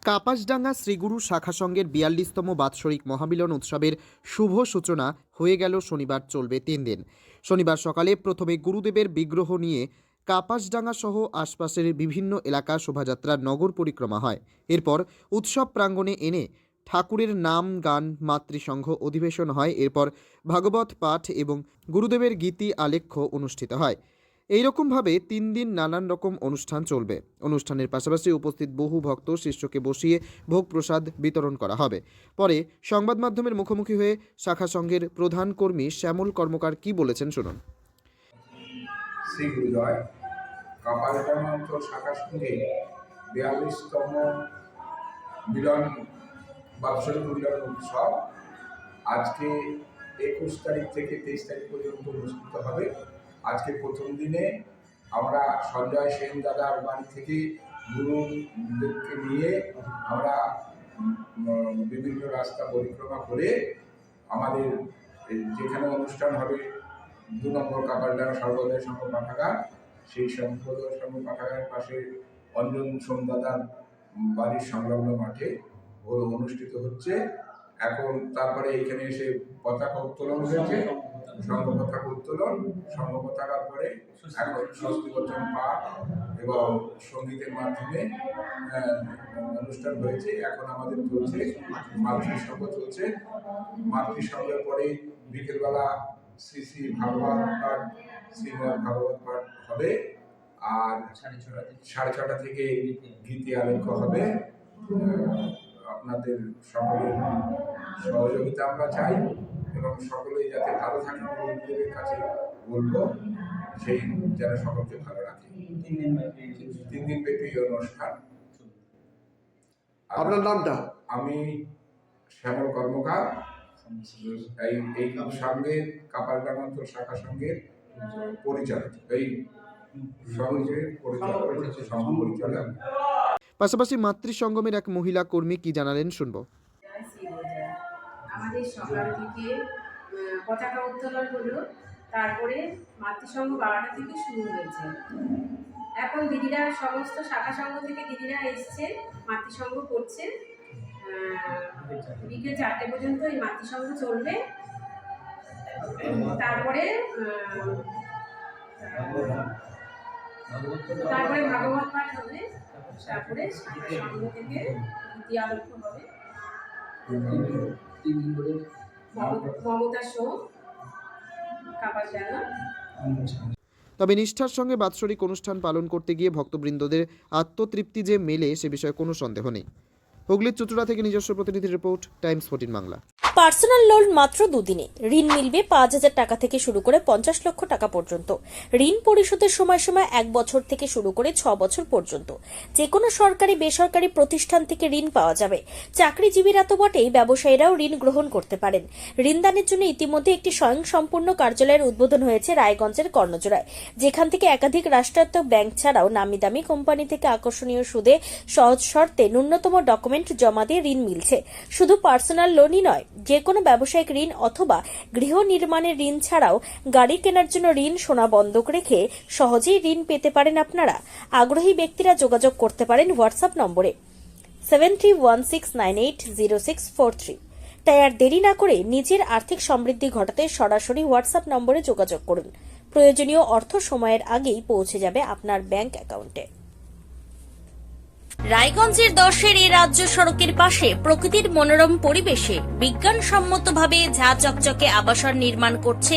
কাপাসডাঙ্গা শ্রীগুরু শাখা সংঘের ৪২তম বাৎসরিক মহামিলন উৎসবের শুভ সূচনা হয়ে গেল। শনিবার চলবে ৩ দিন। শনিবার সকালে প্রথমে গুরুদেবের বিগ্রহ নিয়ে কাপাসডাঙ্গা সহ আশপাশের বিভিন্ন এলাকা শোভাযাত্রার নগর পরিক্রমা হয়। এরপর উৎসব প্রাঙ্গণে এনে ঠাকুরের নাম গান মাতৃসংঘ অধিবেশন হয়। এরপর ভাগবত পাঠ এবং গুরুদেবের গীতি আলেখ্য অনুষ্ঠিত হয়। এইরকমভাবে ৩ দিন নানান রকম অনুষ্ঠান চলবে। অনুষ্ঠানের পাশাপাশি উপস্থিত বহু ভক্ত শিষ্যকে বসিয়ে ভোগ প্রসাদ বিতরণ করা হবে। পরে সংবাদ মাধ্যমের মুখোমুখি হয়ে শাখা সংঘের প্রধান কর্মী শ্যামল কর্মকার কি বলেছেন শুনুন। শ্রী গুরুজয় কাপাসডাঙ্গা অঞ্চল শাখা সংঘে ৪২তম বাৎসরিক মিলন উৎসব আজকে ২১ তারিখ থেকে ২৩ তারিখ পর্যন্ত অনুষ্ঠিত হবে। আজকে প্রথম দিনে আমরা সঞ্জয় সেন দাদার বাড়ি থেকে গুরুদেবকে নিয়ে আমরা বিভিন্ন রাস্তা পরিক্রমা করে আমাদের যেখানে অনুষ্ঠান হবে ২ নম্বর কাপাসডাঙ্গা সর্বদয় সংঘ পাঠাগার, সেই সর্বদয় সংঘ পাঠাগারের পাশে অঞ্জন সোম দাদার বাড়ির সংলগ্ন মাঠে অনুষ্ঠিত হচ্ছে। এখন তারপরে এখানে এসে পতাকা উত্তোলন হয়েছে, সংঘ পতাকা উত্তোলন, সংঘ পতাকার পরে এখন স্বস্তিবচন পাঠ এবং সঙ্গীতের মাধ্যমে অনুষ্ঠান হয়েছে। এখন আমাদের চলছে মাতৃসংঘ চলছে। মাতৃসংঘের পরে বিকেলবেলা শ্রী শ্রী ভাগবত পাঠ, শ্রীমদ ভাগবত পাঠ হবে, আর 6:30 থেকে গীতি আলেখ্য হবে। আপনাদের সকলের সহযোগিতা আমরা চাই এবং সকলেই যাতে ভালো থাকে গুরুদেবের কাছে বলবো, সেই যেন সকলকে ভালো রাখে। 3 দিন ব্যাপী অনুষ্ঠান। আপনার নামটা? আমি শ্যামল কর্মকার, এই সংঘের কাপাসডাঙ্গা অঞ্চল শাখা সংঘের পরিচালক, এই সংঘের পরিচালক। পাশাপাশি মাতৃসংগমের এক মহিলা কর্মী কি জানালেন শুনবো। আমাদের সকাল থেকে পতাকা উত্তোলন হলো, তারপরে মাতৃসংঘ 12টা থেকে শুরু হয়েছে। এখন দিদিরা সমস্ত শাখা সংঘ থেকে দিদিরা এসছে, মাতৃসংঘ করছে। বিকেল 4টে পর্যন্ত এই মাতৃসংঘ চলবে। তারপরে ভাগবত পাঠ হবে, তারপরে শাখা সংঘ থেকে গীতি আলেখ্য হবে। মমতা শো কাপাসডাঙ্গা। তবে নিষ্ঠার সঙ্গে বাৎসরিক অনুষ্ঠান পালন করতে গিয়ে ভক্তবৃন্দদের আত্মতৃপ্তি যে মেলে সে বিষয়ে কোনো সন্দেহ নেই। হুগলির চুঁচুড়া থেকে নিজস্ব প্রতিনিধির report, Times 14 Bangla. Personal loan মাত্র 2 দিনে ঋণ মিলবে 5,000 টাকা থেকে শুরু করে 50 লক্ষ টাকা পর্যন্ত। ঋণ পরিশোধের সময়সীমা 1 বছর থেকে শুরু করে 6 বছর পর্যন্ত। যে কোনো সরকারি বেসরকারি প্রতিষ্ঠান থেকে ঋণ পাওয়া যাবে। চাকরিজীবীরা তো বটেই, ব্যবসায়ীরাও ঋণ গ্রহণ করতে পারেন। ঋণদানের জন্য ইতিমধ্যে একটি স্বয়ংসম্পূর্ণ কার্যালয়ের উদ্বোধন হয়েছে রায়গঞ্জের কর্ণজোড়ায়, যেখান থেকে একাধিক রাষ্ট্রায়ত্ত ব্যাংক ছাড়াও নামি দামি কোম্পানি থেকে আকর্ষণীয় সুদে সহজ শর্তে ন্যূনতম ডকুমেন্ট জমা দিয়ে ঋণ মিলছে। শুধু পার্সোনাল লোনই নয়, যে কোনো ব্যবসায়িক ঋণ অথবা গৃহ নির্মাণের ঋণ ছাড়াও গাড়ি কেনার জন্য ঋণ, সোনা বন্ধক রেখে সহজেই ঋণ পেতে পারেন আপনারা। আগ্রহী ব্যক্তিরা যোগাযোগ করতে পারেন হোয়াটসঅ্যাপ নম্বরে 7316980643। তাই আর দেরি না করে নিজের আর্থিক সমৃদ্ধি ঘটাতে সরাসরি হোয়াটসঅ্যাপ নম্বরে যোগাযোগ করুন। প্রয়োজনীয় অর্থ সময়ের আগেই পৌঁছে যাবে আপনার ব্যাংক অ্যাকাউন্টে। রায়গঞ্জের 10-এর এই রাজ্য সড়কের পাশে প্রকৃতির মনোরম পরিবেশে বিজ্ঞানসম্মতভাবে ঝা চকচকে আবাসন নির্মাণ করছে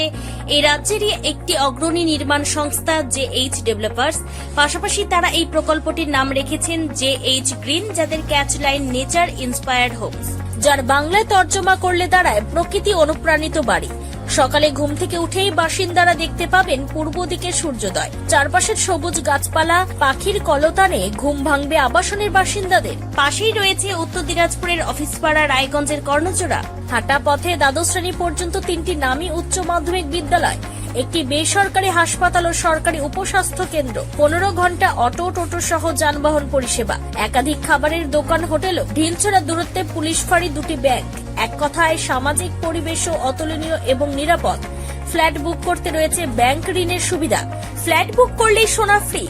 এই রাজ্যেরই একটি অগ্রণী নির্মাণ সংস্থা JH ডেভেলপার্স। পাশাপাশি তারা এই প্রকল্পটির নাম রেখেছেন JH গ্রিন, যাদের catch line nature inspired homes, যার বাংলায় তর্জমা করলে দাঁড়ায় প্রকৃতি অনুপ্রাণিত বাড়ি। সকালে ঘুম থেকে উঠেই বাসিন্দারা দেখতে পাবেন পূর্ব দিকে সূর্যোদয়। চারপাশের সবুজ গাছপালা, পাখির কলতানে ঘুম ভাঙবে আবাসনের বাসিন্দাদের। পাশেই রয়েছে উত্তর দিনাজপুরের অফিসপাড়া রায়গঞ্জের কর্ণজোড়া। হাঁটা পথে দ্বাদশ শ্রেণী পর্যন্ত 3টি নামী উচ্চ মাধ্যমিক বিদ্যালয়, একটি বেসরকারি হাসপাতাল ও সরকারি উপস্বাস্থ্য কেন্দ্র, 15 ঘন্টা অটো, টোটো সহ যানবাহন পরিষেবা, একাধিক খাবারের দোকান, হোটেল, ঢিলছড়া দূরত্বে পুলিশ ফাঁড়ি, 2টি ব্যাংক। এক কথায় সামাজিক পরিবেশও অতুলনীয় এবং নিরাপদ। ফ্ল্যাট বুক করতে রয়েছে ব্যাংক ঋণের সুবিধা। ফ্ল্যাট বুক করলেই সোনা ফ্রি।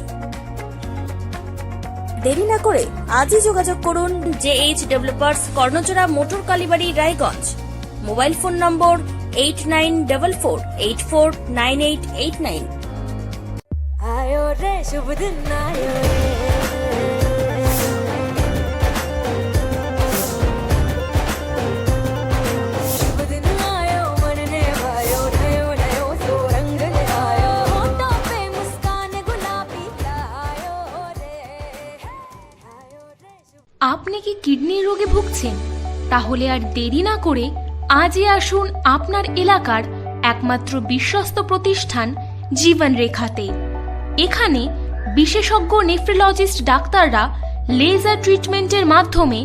দেরি না করে আজই যোগাযোগ করুন JH developers Karnajora motor Kalibari Raiganj. Mobile phone number 8944849889। आयो रे शुभ दिन आयो रे शुभ दिन आयो मन ने भायो नयो नयो सो रंग ले आयो होठों पे मुस्कान गुलाबी आयो रे शुभ আপনি কি কিডনির রোগে ভুগছেন? তাহলে আর দেরি না করে আজই আসুন আপনার এলাকার একমাত্র বিশ্বস্ত প্রতিষ্ঠান জীবন রেখাতে। এখানে বিশেষজ্ঞ নেফ্রোলজিস্ট ডাক্তাররা লেজার ট্রিটমেন্টের মাধ্যমে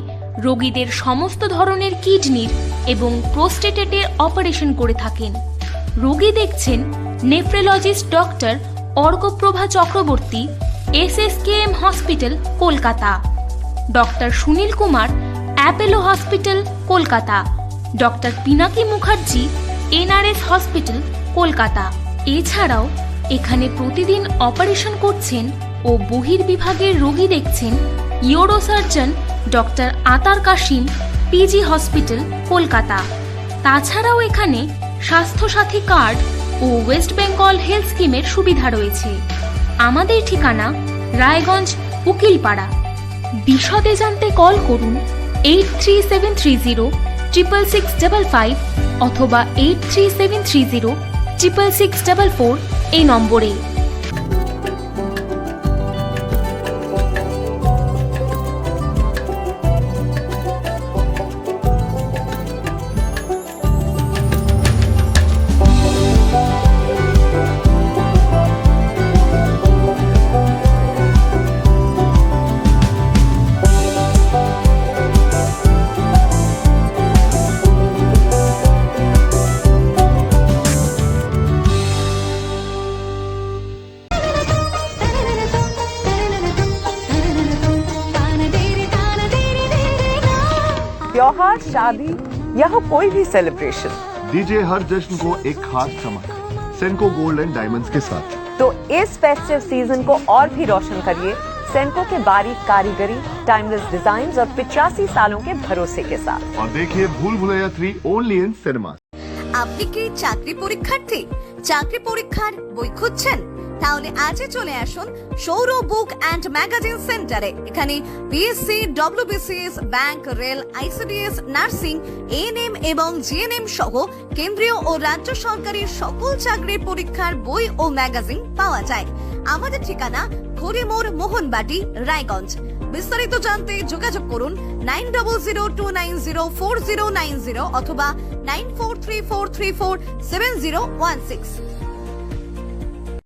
রোগীদের সমস্ত ধরনের কিডনির এবং প্রোস্টেটেটের অপারেশন করে থাকেন। রোগী দেখছেন nephrologist doctor Arkaprabha Chakraborty, SSKM hospital, Kolkata. Doctor Sunil Kumar, Apollo hospital, Kolkata. Doctor Pinaki Mukherjee, NRS hospital, Kolkata. এছাড়াও এখানে প্রতিদিন অপারেশন করছেন ও বহির্বিভাগের রোগী দেখছেন ইউরোসার্জন ডক্টর আতার কাশিম, PG হসপিটাল, কলকাতা। তাছাড়াও এখানে স্বাস্থ্যসাথী কার্ড ও ওয়েস্ট বেঙ্গল হেলথ স্কিমের সুবিধা রয়েছে। আমাদের ঠিকানা রায়গঞ্জ, উকিলপাড়া। বিশদে জানতে কল করুন 8373066655 অথবা 8373066644 এই নম্বরে। त्योहार, शादी या हो कोई भी सेलिब्रेशन, दीजिए हर जश्न को एक खास चमक सेंको गोल्ड एंड डायमंड्स के साथ। तो इस फेस्टिव सीजन को और भी रोशन करिए सेंको के बारीक कारीगरी, टाइमलेस डिजाइन और 85 सालों के भरोसे के साथ। और देखिए भूल भुलैया 3 ओनली इन सिनेमा। আপনি কি চাকরি পরীক্ষার্থী? চাকরি পরীক্ষার বই খুঁজছেন? তাহলে আজই চলে আসুন সৌর বুক অ্যান্ড ম্যাগাজিন সেন্টারে। এখানে BSc, WBCS, bank, rail, ICDS, nursing, ANM এবং GNM সহ কেন্দ্রীয় ও রাজ্য সরকারি সকল চাকরির পরীক্ষার বই ও ম্যাগাজিন পাওয়া যায়। আমাদের ঠিকানা ঘড়িমোড়, মোহনবাটি, রায়গঞ্জ। বিস্তারিত জানতে যোগাযোগ করুন 9002904090 অথবা 9434347016।